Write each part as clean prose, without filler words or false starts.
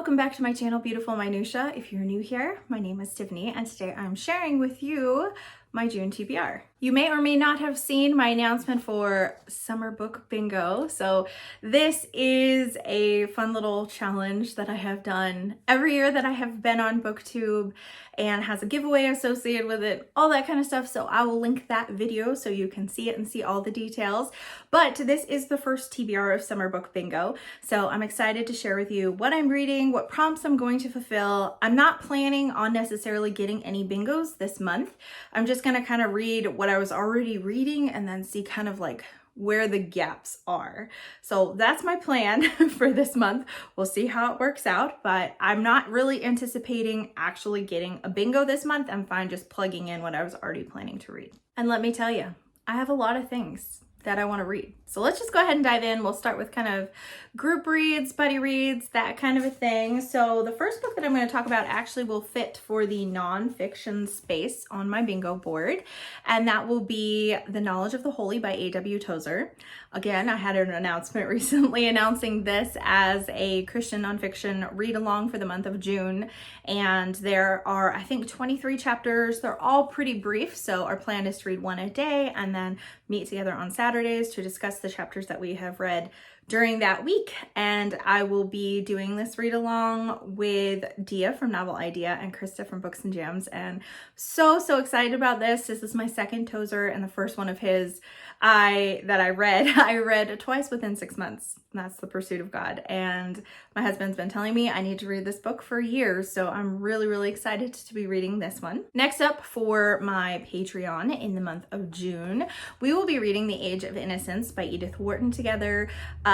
Welcome back to my channel, Beautiful Minutia. If you're new here, my name is Tiffany, and today I'm sharing with you my June TBR. You may or may not have seen my announcement for Summer Book Bingo. So this is a fun little challenge that I have done every year that I have been on BookTube, and has a giveaway associated with it, all that kind of stuff. So I will link that video so you can see it and see all the details. But this is the first TBR of Summer Book Bingo. So I'm excited to share with you what I'm reading, what prompts I'm going to fulfill. I'm not planning on necessarily getting any bingos this month. I'm just gonna kind of read what I was already reading and then see kind of like where the gaps are. So that's my plan for this month. We'll see how it works out, but I'm not really anticipating actually getting a bingo this month. I'm fine just plugging in what I was already planning to read. And let me tell you, I have a lot of things that I want to read. So let's just go ahead and dive in. We'll start with kind of group reads, buddy reads, that kind of a thing. So the first book that I'm going to talk about actually will fit for the nonfiction space on my bingo board, and that will be The Knowledge of the Holy by A.W. Tozer. Again, I had an announcement recently announcing this as a Christian nonfiction read along for the month of June, and there are, I think, 23 chapters. They're all pretty brief, so our plan is to read one a day and then meet together on Saturdays to discuss the chapters that we have read during that week. And I will be doing this read along with Dia from Novel Idea and Krista from Books and Jams, and so excited about this. This is my second Tozer, and the first one of his I read twice within 6 months. That's The Pursuit of God, and my husband's been telling me I need to read this book for years, so I'm really excited to be reading this one. Next up for my Patreon in the month of June, we will be reading The Age of Innocence by Edith Wharton together.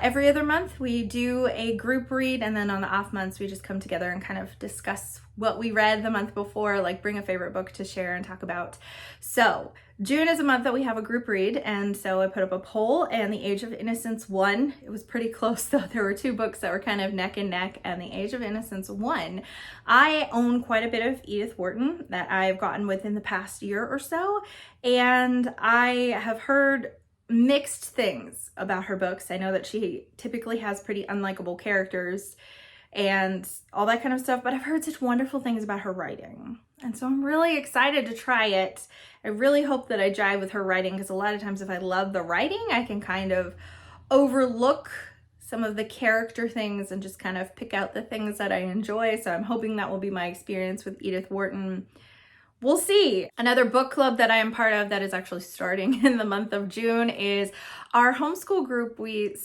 Every other month we do a group read, and then on the off months we just come together and kind of discuss what we read the month before, like bring a favorite book to share and talk about. So June is a month that we have a group read, and so I put up a poll, and The Age of Innocence won. It was pretty close though. There were two books that were kind of neck and neck, and The Age of Innocence won. I own quite a bit of Edith Wharton that I've gotten within the past year or so, and I have heard mixed things about her books. I know that she typically has pretty unlikable characters and all that kind of stuff, but I've heard such wonderful things about her writing. And so I'm really excited to try it. I really hope that I jive with her writing, because a lot of times if I love the writing, I can kind of overlook some of the character things and just kind of pick out the things that I enjoy. So I'm hoping that will be my experience with Edith Wharton. We'll see. Another book club that I am part of that is actually starting in the month of June is our homeschool group. We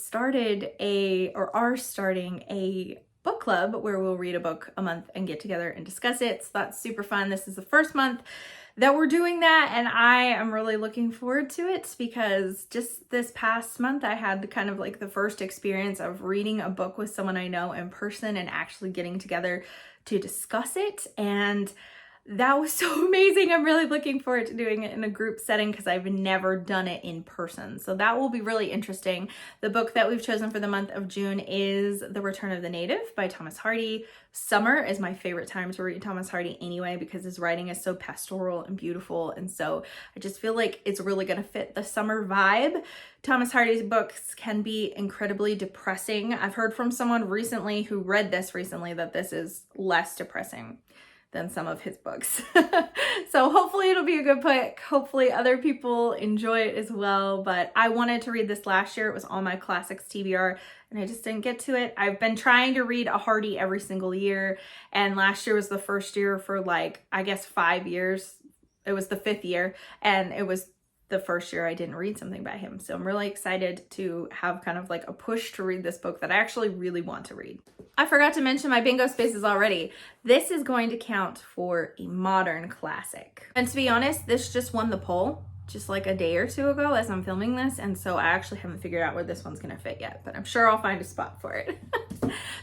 are starting a book club where we'll read a book a month and get together and discuss it. So that's super fun. This is the first month that we're doing that, and I am really looking forward to it, because just this past month I had kind of like the first experience of reading a book with someone I know in person and actually getting together to discuss it, and that was so amazing. I'm really looking forward to doing it in a group setting, because I've never done it in person. So that will be really interesting. The book that we've chosen for the month of June is The Return of the Native by Thomas Hardy. Summer is my favorite time to read Thomas Hardy anyway, because his writing is so pastoral and beautiful. And so I just feel like it's really going to fit the summer vibe. Thomas Hardy's books can be incredibly depressing. I've heard from someone recently who read this recently that this is less depressing than some of his books. So hopefully it'll be a good pick. Hopefully other people enjoy it as well. But I wanted to read this last year. It was on my classics TBR, and I just didn't get to it. I've been trying to read a Hardy every single year, and last year was the first year for like, I guess 5 years. It was the 5th year, and it was the first year I didn't read something by him. So I'm really excited to have kind of like a push to read this book that I actually really want to read. I forgot to mention my bingo spaces already. This is going to count for a modern classic. And to be honest, this just won the poll just like a day or two ago as I'm filming this, and so I actually haven't figured out where this one's gonna fit yet, but I'm sure I'll find a spot for it.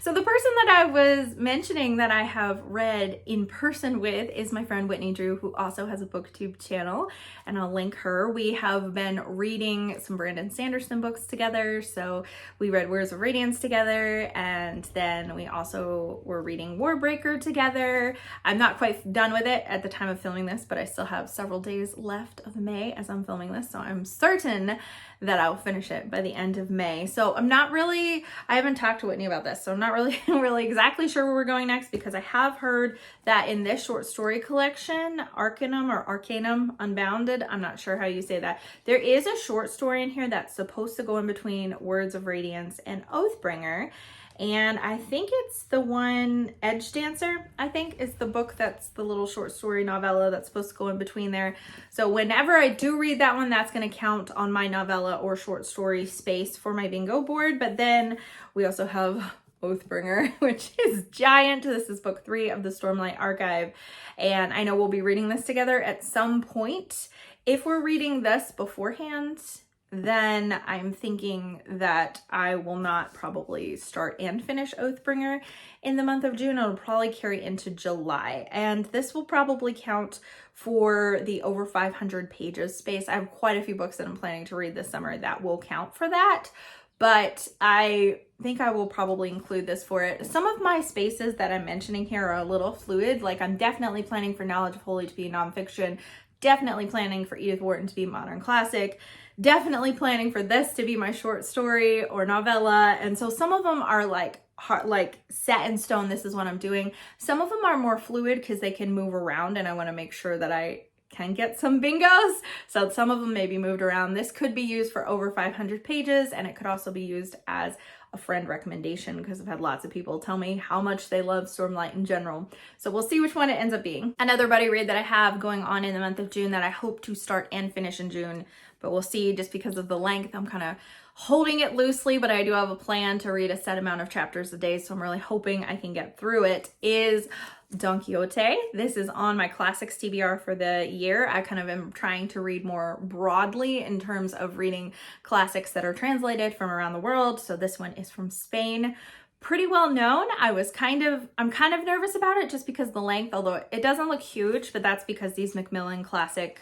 So the person that I was mentioning that I have read in person with is my friend Whitney Drew, who also has a BookTube channel, and I'll link her. We have been reading some Brandon Sanderson books together. So we read Words of Radiance together, and then we also were reading Warbreaker together. I'm not quite done with it at the time of filming this, but I still have several days left of May as I'm filming this, so I'm certain that I'll finish it by the end of May. So I haven't talked to Whitney about this. So I'm not really really exactly sure where we're going next, because I have heard that in this short story collection, Arcanum Unbounded, I'm not sure how you say that, there is a short story in here that's supposed to go in between Words of Radiance and Oathbringer. And I think it's the one, Edge Dancer, I think is the book that's the little short story novella that's supposed to go in between there. So whenever I do read that one, that's going to count on my novella or short story space for my bingo board. But then we also have Oathbringer, which is giant. This is book 3 of the Stormlight Archive. And I know we'll be reading this together at some point. If we're reading this beforehand, then I'm thinking that I will not probably start and finish Oathbringer in the month of June. It'll probably carry into July. And this will probably count for the over 500 pages space. I have quite a few books that I'm planning to read this summer that will count for that. But I think I will probably include this for it. Some of my spaces that I'm mentioning here are a little fluid. Like, I'm definitely planning for Knowledge of Holy to be nonfiction, definitely planning for Edith Wharton to be modern classic, definitely planning for this to be my short story or novella. And so some of them are like set in stone, this is what I'm doing. Some of them are more fluid because they can move around, and I want to make sure that I can get some bingos. So some of them may be moved around. This could be used for over 500 pages, and it could also be used as a friend recommendation, because I've had lots of people tell me how much they love Stormlight in general. So we'll see which one it ends up being. Another buddy read that I have going on in the month of June that I hope to start and finish in June, but we'll see. Just because of the length, I'm kind of holding it loosely, but I do have a plan to read a set amount of chapters a day, so I'm really hoping I can get through it, is Don Quixote. This is on my classics TBR for the year. I kind of am trying to read more broadly in terms of reading classics that are translated from around the world. So this one is from Spain. Pretty well known. I'm kind of nervous about it just because the length, although it doesn't look huge, but that's because these Macmillan Classic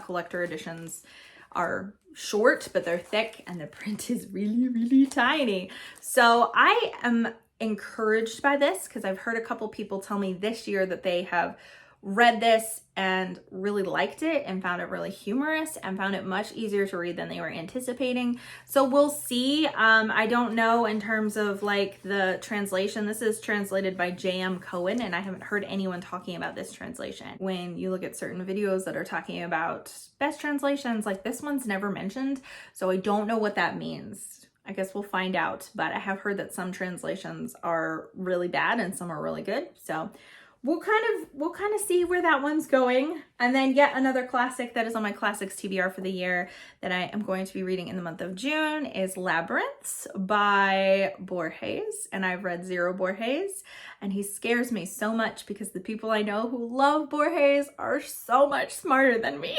collector editions are short, but they're thick, and the print is really, really tiny. So I am encouraged by this because I've heard a couple people tell me this year that they have read this and really liked it and found it really humorous and found it much easier to read than they were anticipating. So we'll see. I don't know in terms of like the translation. This is translated by J.M. Cohen, and I haven't heard anyone talking about this translation. When you look at certain videos that are talking about best translations, like this one's never mentioned. So I don't know what that means. I guess we'll find out, but I have heard that some translations are really bad and some are really good. So we'll kind of see where that one's going. And then yet another classic that is on my classics TBR for the year that I am going to be reading in the month of June is Labyrinths by Borges. And I've read 0 Borges, and he scares me so much because the people I know who love Borges are so much smarter than me.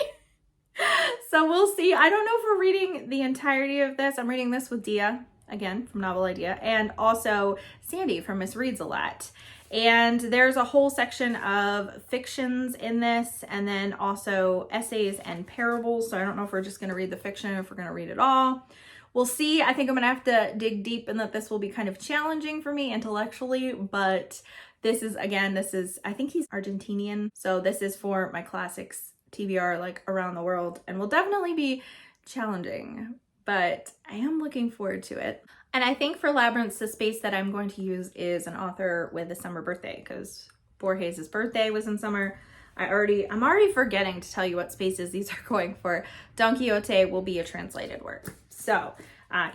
So we'll see. I don't know if we're reading the entirety of this. I'm reading this with Dia, again, from Novel Idea, and also Sandy from Miss Reads a Lot. And there's a whole section of fictions in this, and then also essays and parables. So I don't know if we're just going to read the fiction or if we're going to read it all. We'll see. I think I'm going to have to dig deep, and that this will be kind of challenging for me intellectually, but this is, I think he's Argentinian. So this is for my classics TBR, like around the world, and will definitely be challenging, but I am looking forward to it. And I think for Labyrinths, the space that I'm going to use is an author with a summer birthday, because Borges' birthday was in summer. I'm already forgetting to tell you what spaces these are going for. Don Quixote will be a translated work. So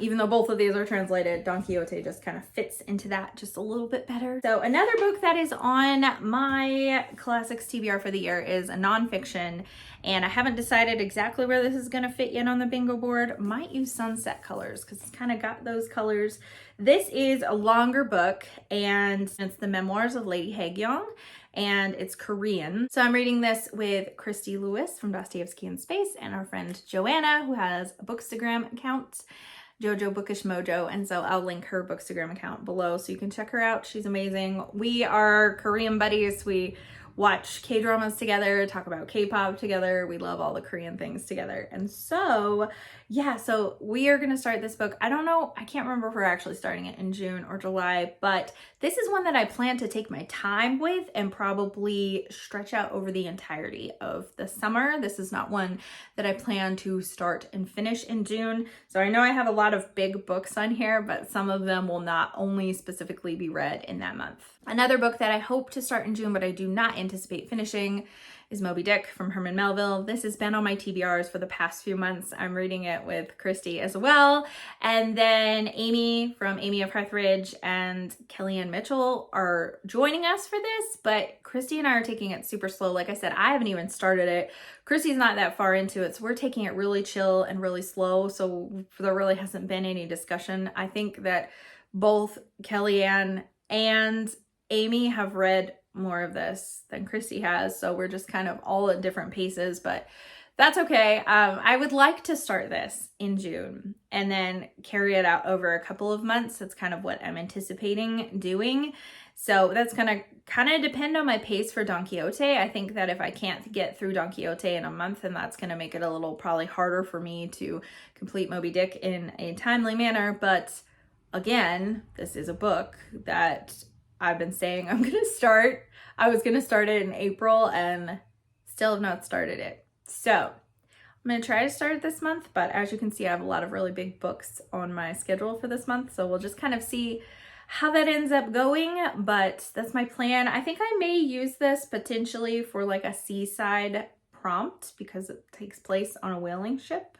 even though both of these are translated, Don Quixote just kind of fits into that just a little bit better. So another book that is on my classics TBR for the year is a nonfiction, and I haven't decided exactly where this is going to fit yet on the bingo board. Might use sunset colors because it's kind of got those colors. This is a longer book, and it's the Memoirs of Lady Haegyong, and it's Korean. So I'm reading this with Christy Lewis from Dostoevsky in Space and our friend Joanna, who has a Bookstagram account, Jojo Bookish Mojo, and so I'll link her Bookstagram account below so you can check her out. She's amazing. We are Korean buddies. We watch K-dramas together, talk about K-pop together. We love all the Korean things together. And so, yeah, so we are going to start this book. I don't know, I can't remember if we're actually starting it in June or July, but this is one that I plan to take my time with and probably stretch out over the entirety of the summer. This is not one that I plan to start and finish in June. So I know I have a lot of big books on here, but some of them will not only specifically be read in that month. Another book that I hope to start in June, but I do not anticipate finishing, is Moby Dick from Herman Melville. This has been on my TBRs for the past few months. I'm reading it with Christy as well. And then Amy from Amy of Hearthridge and Kellyanne Mitchell are joining us for this, but Christy and I are taking it super slow. Like I said, I haven't even started it. Christy's not that far into it, so we're taking it really chill and really slow. So there really hasn't been any discussion. I think that both Kellyanne and Amy have read more of this than Christy has, so we're just kind of all at different paces, but that's okay. I would like to start this in June and then carry it out over a couple of months. That's kind of what I'm anticipating doing. So that's gonna kind of depend on my pace for Don Quixote. I think that if I can't get through Don Quixote in a month, then that's gonna make it a little probably harder for me to complete Moby Dick in a timely manner. But again, this is a book that I've been saying I'm gonna start. I was gonna start it in April and still have not started it. So I'm gonna try to start it this month, but as you can see, I have a lot of really big books on my schedule for this month. So we'll just kind of see how that ends up going, but that's my plan. I think I may use this potentially for like a seaside prompt because it takes place on a whaling ship,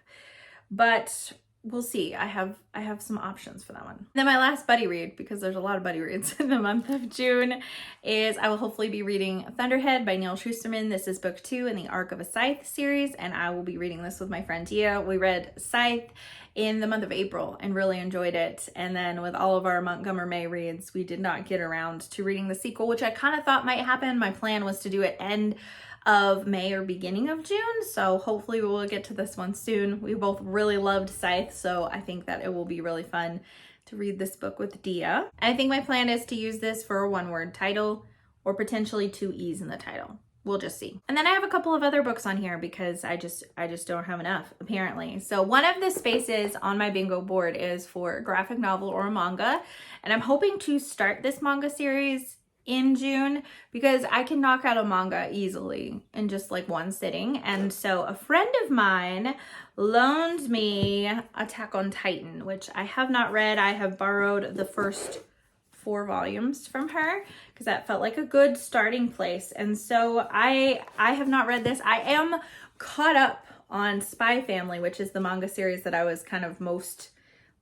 but we'll see. I have some options for that one. Then my last buddy read, because there's a lot of buddy reads in the month of June, is I will hopefully be reading Thunderhead by Neil Schusterman. This is book 2 in the Arc of a Scythe series, and I will be reading this with my friend Tia. We read Scythe in the month of April and really enjoyed it. And then with all of our Montgomery May reads, we did not get around to reading the sequel, which I kind of thought might happen. My plan was to do it end of May or beginning of June, so hopefully we will get to this one soon. We both really loved Scythe, so I think that it will be really fun to read this book with Dia. And I think my plan is to use this for a one-word title or potentially 2 E's in the title. We'll just see. And then I have a couple of other books on here because I just don't have enough, apparently. So one of the spaces on my bingo board is for a graphic novel or a manga, and I'm hoping to start this manga series in June because I can knock out a manga easily in just like one sitting. And so a friend of mine loaned me Attack on Titan, which I have not read. I have borrowed the first 4 volumes from her because that felt like a good starting place. And so I have not read this. I am caught up on Spy Family, which is the manga series that I was kind of most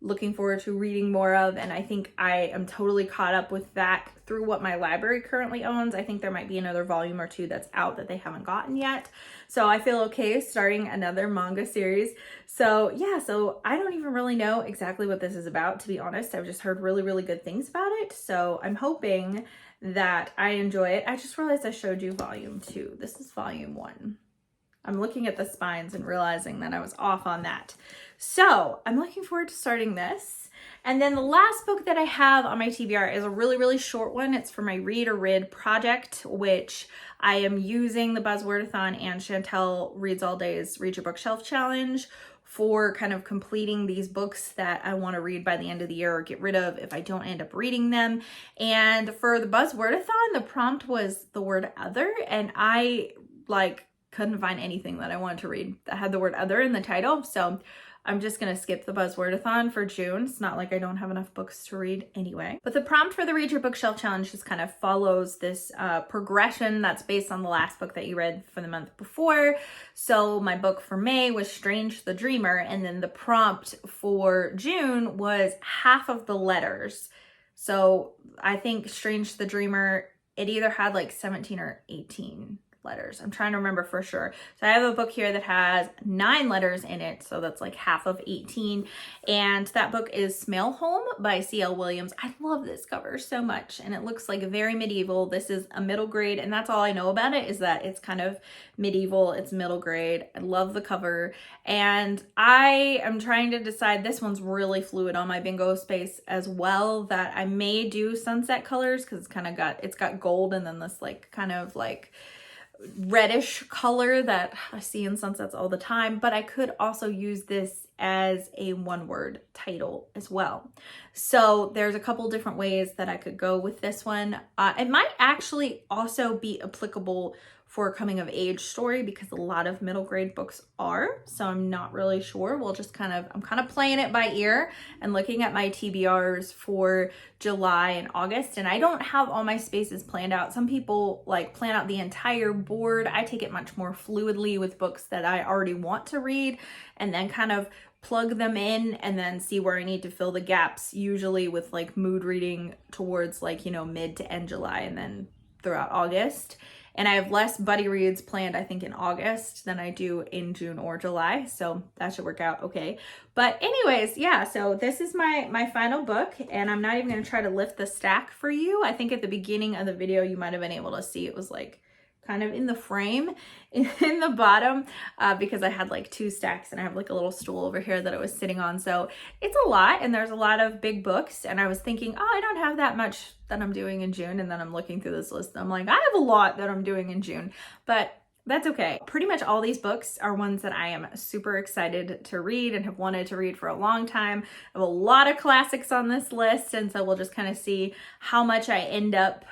looking forward to reading more of, and I think I am totally caught up with that through what my library currently owns. I think there might be another volume or 2 that's out that they haven't gotten yet, so I feel okay starting another manga series. So yeah, so I don't even really know exactly what this is about, to be honest. I've just heard really good things about it, so I'm hoping that I enjoy it. I just realized I showed you volume 2. This is volume 1. I'm looking at the spines and realizing that I was off on that. So I'm looking forward to starting this. And then the last book that I have on my TBR is a really short one. It's for my Read or Rid project, which I am using the Buzzwordathon and Chantel Reads All Day's Read Your Bookshelf Challenge for kind of completing these books that I want to read by the end of the year or get rid of if I don't end up reading them. And for the Buzzwordathon, the prompt was the word other, and I couldn't find anything that I wanted to read that had the word other in the title. So I'm just going to skip the Buzzwordathon for June. It's not like I don't have enough books to read anyway. But the prompt for the Read Your Bookshelf Challenge just kind of follows this progression that's based on the last book that you read for the month before. So my book for May was Strange the Dreamer, and then the prompt for June was half of the letters. So I think Strange the Dreamer, it either had like 17 or 18 letters. I'm trying to remember for sure. So I have a book here that has 9 letters in it, so that's like half of 18. And that book is Smale Home by C.L. Williams. I love this cover so much, and it looks like very medieval. This is a middle grade, and that's all I know about it, is that it's kind of medieval, it's middle grade. I love the cover, and I am trying to decide, this one's really fluid on my bingo space as well, that I may do sunset colors, because it's got gold and then this like kind of like reddish color that I see in sunsets all the time, but I could also use this as a one-word title as well. So there's a couple different ways that I could go with this one. It might actually also be applicable for a coming of age story, because a lot of middle grade books are, so I'm not really sure. I'm kind of playing it by ear and looking at my TBRs for July and August, and I don't have all my spaces planned out. Some people like plan out the entire board. I take it much more fluidly with books that I already want to read, and then kind of plug them in and then see where I need to fill the gaps, usually with like mood reading towards like, mid to end July and then throughout August. And I have less buddy reads planned, I think, in August than I do in June or July. So that should work out okay. But anyways, yeah, so this is my final book, and I'm not even going to try to lift the stack for you. I think at the beginning of the video, you might have been able to see it was like kind of in the frame in the bottom, because I had like 2 stacks, and I have like a little stool over here that I was sitting on. So it's a lot, and there's a lot of big books, and I was thinking, oh, I don't have that much that I'm doing in June. And then I'm looking through this list and I'm like, I have a lot that I'm doing in June, but that's okay. Pretty much all these books are ones that I am super excited to read and have wanted to read for a long time. I have a lot of classics on this list, and so we'll just kind of see how much I end up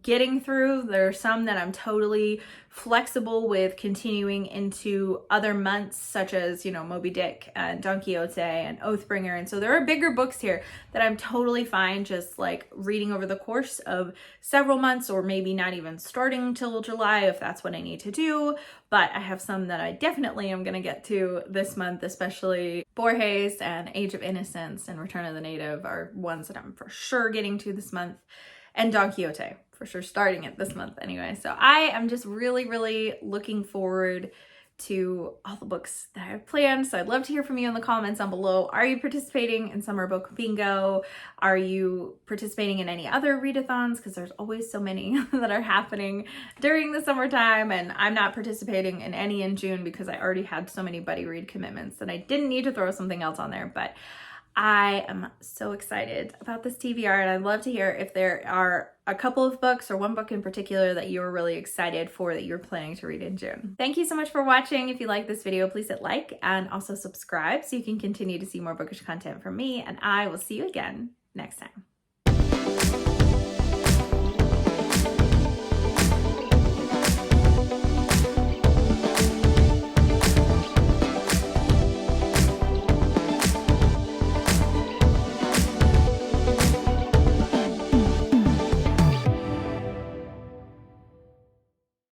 getting through. There are some that I'm totally flexible with continuing into other months, such as, Moby Dick and Don Quixote and Oathbringer. And so there are bigger books here that I'm totally fine just like reading over the course of several months, or maybe not even starting till July if that's what I need to do. But I have some that I definitely am going to get to this month, especially Borges and Age of Innocence and Return of the Native are ones that I'm for sure getting to this month. And Don Quixote, for sure, starting it this month anyway. So I am just really, really looking forward to all the books that I have planned. So I'd love to hear from you in the comments down below. Are you participating in Summer Book Bingo? Are you participating in any other readathons? Because there's always so many that are happening during the summertime, and I'm not participating in any in June because I already had so many buddy read commitments that I didn't need to throw something else on there. But I am so excited about this TBR, and I'd love to hear if there are a couple of books or one book in particular that you're really excited for that you're planning to read in June. Thank you so much for watching. If you like this video, please hit like and also subscribe so you can continue to see more bookish content from me, and I will see you again next time.